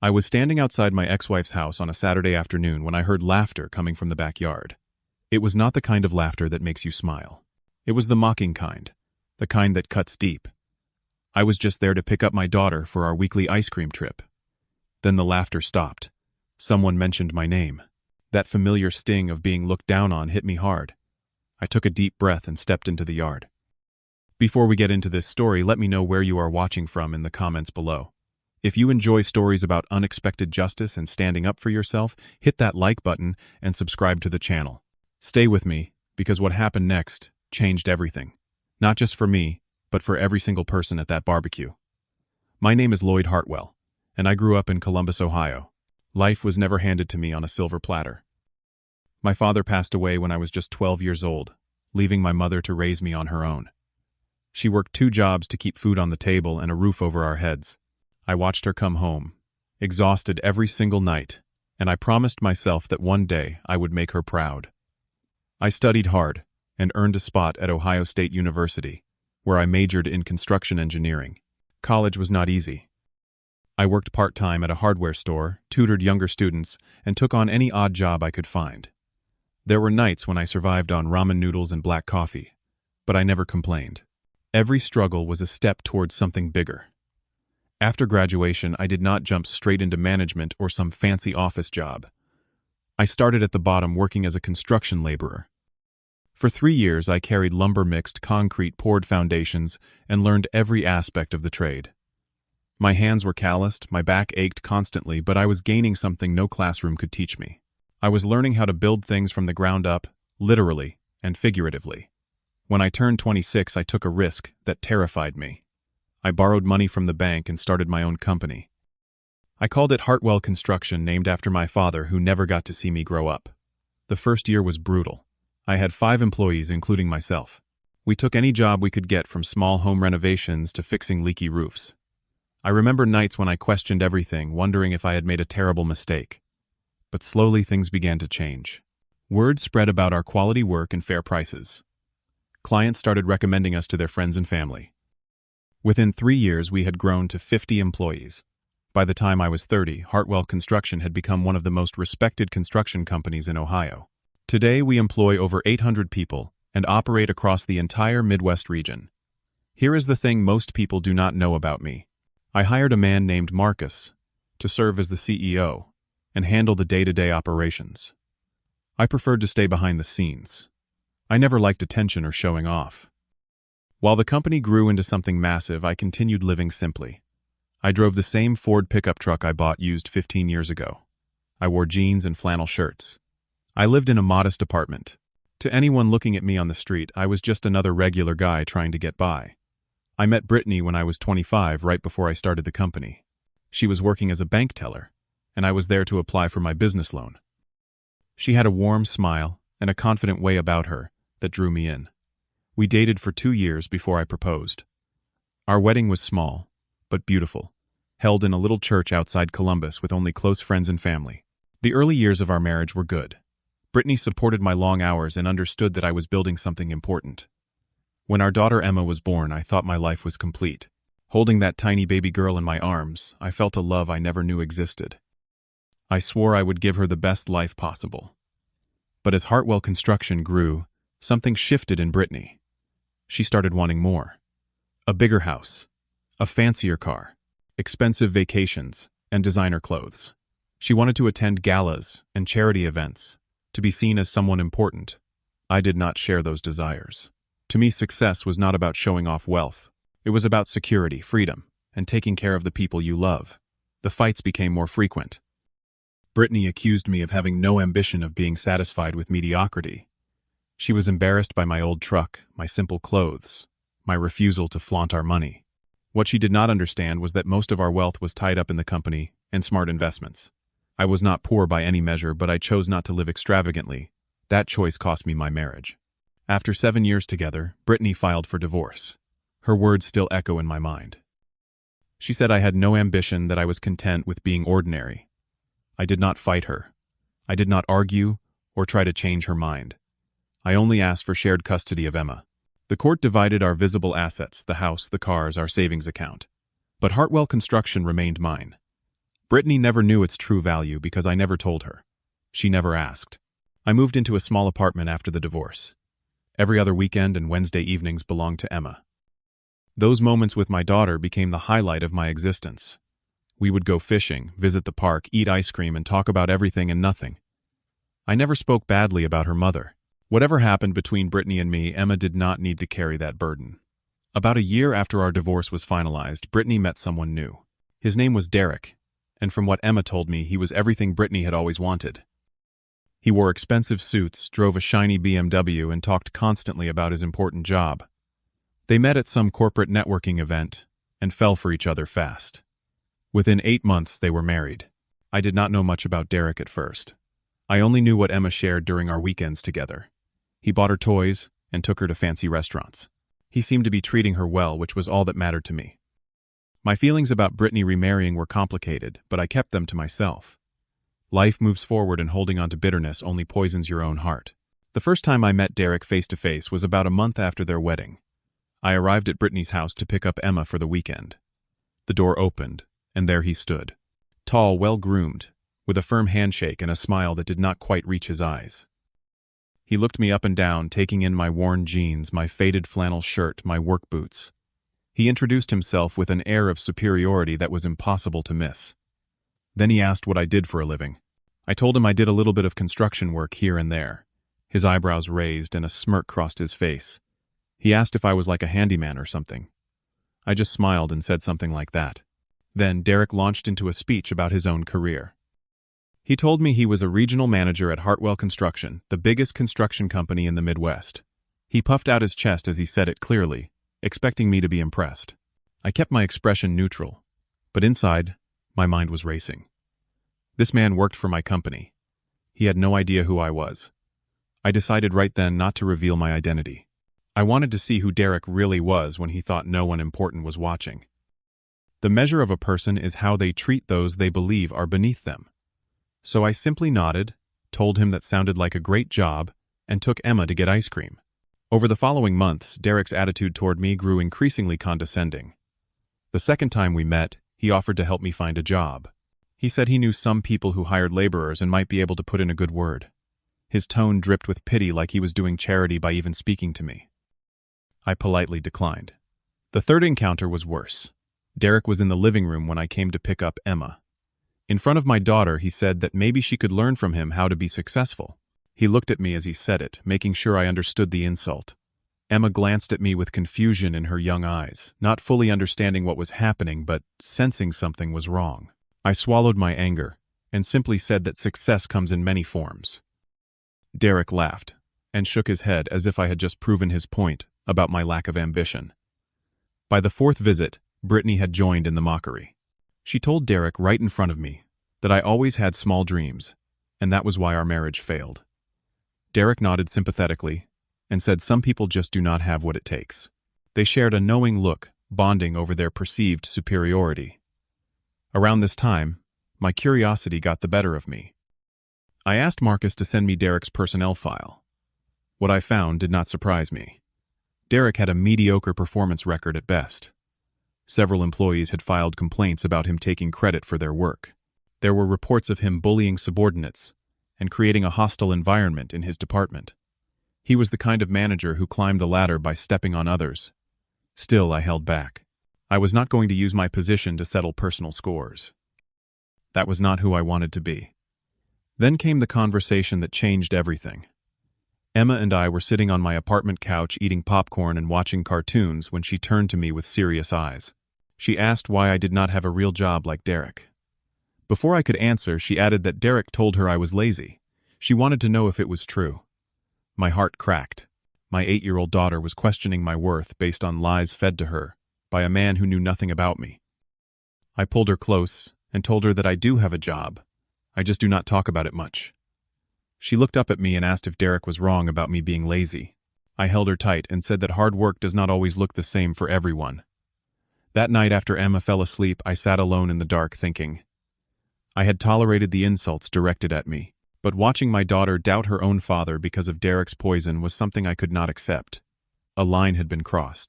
I was standing outside my ex-wife's house on a Saturday afternoon when I heard laughter coming from the backyard. It was not the kind of laughter that makes you smile. It was the mocking kind, the kind that cuts deep. I was just there to pick up my daughter for our weekly ice cream trip. Then the laughter stopped. Someone mentioned my name. That familiar sting of being looked down on hit me hard. I took a deep breath and stepped into the yard. Before we get into this story, let me know where you are watching from in the comments below. If you enjoy stories about unexpected justice and standing up for yourself, hit that like button and subscribe to the channel. Stay with me, because what happened next changed everything. Not just for me, but for every single person at that barbecue. My name is Lloyd Hartwell, and I grew up in Columbus, Ohio. Life was never handed to me on a silver platter. My father passed away when I was just 12 years old, leaving my mother to raise me on her own. She worked 2 jobs to keep food on the table and a roof over our heads. I watched her come home, exhausted every single night, and I promised myself that one day I would make her proud. I studied hard and earned a spot at Ohio State University, where I majored in construction engineering. College was not easy. I worked part-time at a hardware store, tutored younger students, and took on any odd job I could find. There were nights when I survived on ramen noodles and black coffee, but I never complained. Every struggle was a step towards something bigger. After graduation, I did not jump straight into management or some fancy office job. I started at the bottom working as a construction laborer. For 3 years, I carried lumber mixed concrete poured foundations and learned every aspect of the trade. My hands were calloused, my back ached constantly, but I was gaining something no classroom could teach me. I was learning how to build things from the ground up, literally and figuratively. When I turned 26, I took a risk that terrified me. I borrowed money from the bank and started my own company. I called it Hartwell Construction, named after my father, who never got to see me grow up. The first year was brutal. I had 5 employees, including myself. We took any job we could get, from small home renovations to fixing leaky roofs. I remember nights when I questioned everything, wondering if I had made a terrible mistake. But slowly things began to change. Word spread about our quality work and fair prices. Clients started recommending us to their friends and family. Within 3 years, we had grown to 50 employees. By the time I was 30, Hartwell Construction had become one of the most respected construction companies in Ohio. Today, we employ over 800 people and operate across the entire Midwest region. Here is the thing most people do not know about me. I hired a man named Marcus to serve as the CEO and handle the day-to-day operations. I preferred to stay behind the scenes. I never liked attention or showing off. While the company grew into something massive, I continued living simply. I drove the same Ford pickup truck I bought used 15 years ago. I wore jeans and flannel shirts. I lived in a modest apartment. To anyone looking at me on the street, I was just another regular guy trying to get by. I met Brittany when I was 25, right before I started the company. She was working as a bank teller, and I was there to apply for my business loan. She had a warm smile and a confident way about her that drew me in. We dated for 2 years before I proposed. Our wedding was small, but beautiful, held in a little church outside Columbus with only close friends and family. The early years of our marriage were good. Brittany supported my long hours and understood that I was building something important. When our daughter Emma was born, I thought my life was complete. Holding that tiny baby girl in my arms, I felt a love I never knew existed. I swore I would give her the best life possible. But as Hartwell Construction grew, something shifted in Brittany. She started wanting more. A bigger house, a fancier car, expensive vacations, and designer clothes. She wanted to attend galas and charity events, to be seen as someone important. I did not share those desires. To me, success was not about showing off wealth. It was about security, freedom, and taking care of the people you love. The fights became more frequent. Brittany accused me of having no ambition, of being satisfied with mediocrity. She was embarrassed by my old truck, my simple clothes, my refusal to flaunt our money. What she did not understand was that most of our wealth was tied up in the company and smart investments. I was not poor by any measure, but I chose not to live extravagantly. That choice cost me my marriage. After 7 years together, Brittany filed for divorce. Her words still echo in my mind. She said I had no ambition, that I was content with being ordinary. I did not fight her. I did not argue or try to change her mind. I only asked for shared custody of Emma. The court divided our visible assets, the house, the cars, our savings account. But Hartwell Construction remained mine. Brittany never knew its true value because I never told her. She never asked. I moved into a small apartment after the divorce. Every other weekend and Wednesday evenings belonged to Emma. Those moments with my daughter became the highlight of my existence. We would go fishing, visit the park, eat ice cream, and talk about everything and nothing. I never spoke badly about her mother. Whatever happened between Brittany and me, Emma did not need to carry that burden. About a year after our divorce was finalized, Brittany met someone new. His name was Derek, and from what Emma told me, he was everything Brittany had always wanted. He wore expensive suits, drove a shiny BMW, and talked constantly about his important job. They met at some corporate networking event and fell for each other fast. Within 8 months, they were married. I did not know much about Derek at first. I only knew what Emma shared during our weekends together. He bought her toys and took her to fancy restaurants. He seemed to be treating her well, which was all that mattered to me. My feelings about Brittany remarrying were complicated, but I kept them to myself. Life moves forward, and holding on to bitterness only poisons your own heart. The first time I met Derek face-to-face was about a month after their wedding. I arrived at Brittany's house to pick up Emma for the weekend. The door opened, and there he stood. Tall, well-groomed, with a firm handshake and a smile that did not quite reach his eyes. He looked me up and down, taking in my worn jeans, my faded flannel shirt, my work boots. He introduced himself with an air of superiority that was impossible to miss. Then he asked what I did for a living. I told him I did a little bit of construction work here and there. His eyebrows raised and a smirk crossed his face. He asked if I was like a handyman or something. I just smiled and said something like that. Then Derek launched into a speech about his own career. He told me he was a regional manager at Hartwell Construction, the biggest construction company in the Midwest. He puffed out his chest as he said it clearly, expecting me to be impressed. I kept my expression neutral, but inside, my mind was racing. This man worked for my company. He had no idea who I was. I decided right then not to reveal my identity. I wanted to see who Derek really was when he thought no one important was watching. The measure of a person is how they treat those they believe are beneath them. So I simply nodded, told him that sounded like a great job, and took Emma to get ice cream. Over the following months, Derek's attitude toward me grew increasingly condescending. The second time we met, he offered to help me find a job. He said he knew some people who hired laborers and might be able to put in a good word. His tone dripped with pity, like he was doing charity by even speaking to me. I politely declined. The third encounter was worse. Derek was in the living room when I came to pick up Emma. In front of my daughter, he said that maybe she could learn from him how to be successful. He looked at me as he said it, making sure I understood the insult. Emma glanced at me with confusion in her young eyes, not fully understanding what was happening, but sensing something was wrong. I swallowed my anger and simply said that success comes in many forms. Derek laughed and shook his head as if I had just proven his point about my lack of ambition. By the fourth visit, Brittany had joined in the mockery. She told Derek right in front of me that I always had small dreams, and that was why our marriage failed. Derek nodded sympathetically and said some people just do not have what it takes. They shared a knowing look, bonding over their perceived superiority. Around this time, my curiosity got the better of me. I asked Marcus to send me Derek's personnel file. What I found did not surprise me. Derek had a mediocre performance record at best. Several employees had filed complaints about him taking credit for their work. There were reports of him bullying subordinates and creating a hostile environment in his department. He was the kind of manager who climbed the ladder by stepping on others. Still, I held back. I was not going to use my position to settle personal scores. That was not who I wanted to be. Then came the conversation that changed everything. Emma and I were sitting on my apartment couch eating popcorn and watching cartoons when she turned to me with serious eyes. She asked why I did not have a real job like Derek. Before I could answer, she added that Derek told her I was lazy. She wanted to know if it was true. My heart cracked. My 8-year-old daughter was questioning my worth based on lies fed to her by a man who knew nothing about me. I pulled her close and told her that I do have a job. I just do not talk about it much. She looked up at me and asked if Derek was wrong about me being lazy. I held her tight and said that hard work does not always look the same for everyone. That night after Emma fell asleep, I sat alone in the dark thinking. I had tolerated the insults directed at me, but watching my daughter doubt her own father because of Derek's poison was something I could not accept. A line had been crossed.